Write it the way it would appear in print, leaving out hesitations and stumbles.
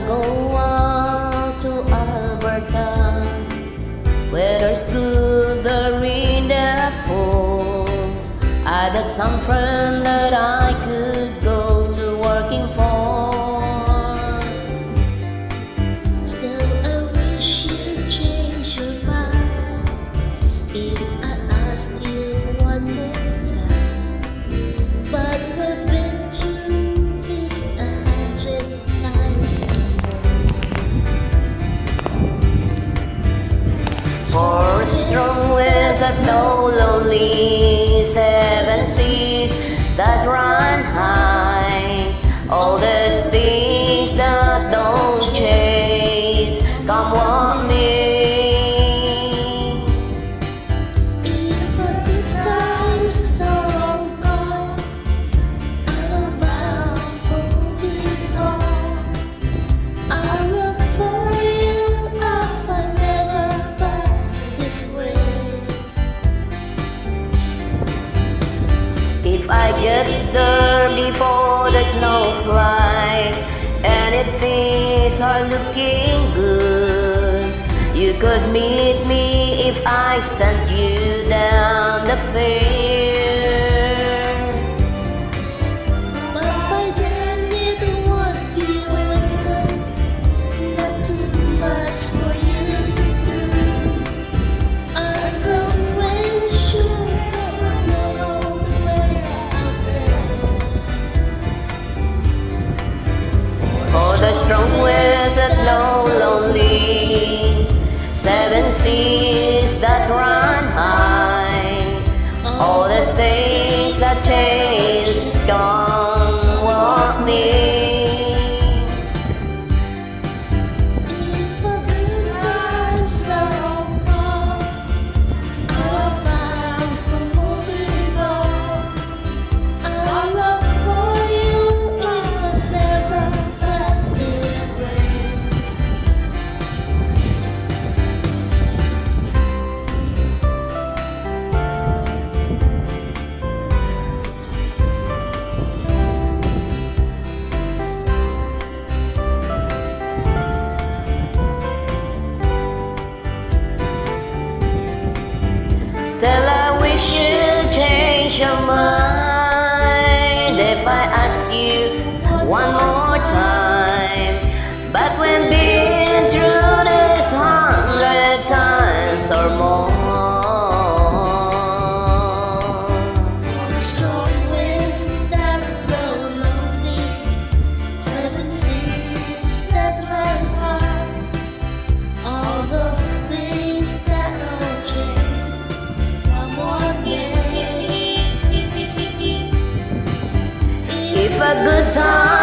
go out to Alberta, where there's good, the rain that falls. I got some friend that I could go to working for. Still I wish you'd change your mind if I asked you one more time. But we've been through this 100 times For strong winds that blow lonely, 7 seas that run high, all these things that don't change, come with me. Even the times are all gone, I'm bound for moving on. I look for you, I find never back this way. If I get there before the snow flies and if things are looking good, you could meet me if I sent you down the fair. But by then it would be winter, not too much for you to do. And those winds sure come all the way out there. For the strong winds that blow lonely, 7 seas that run high, all the things that change, come with me. If the good times are all gone, I'm bound for moving on. I'll look for you if I never felt this way. Still I wish you'd change your mind if I ask you one more time. But when been through this 100 times or more, Strong winds that blow lonely, 7 seas that run high, all those things that don't change, come on, yeah. if a good time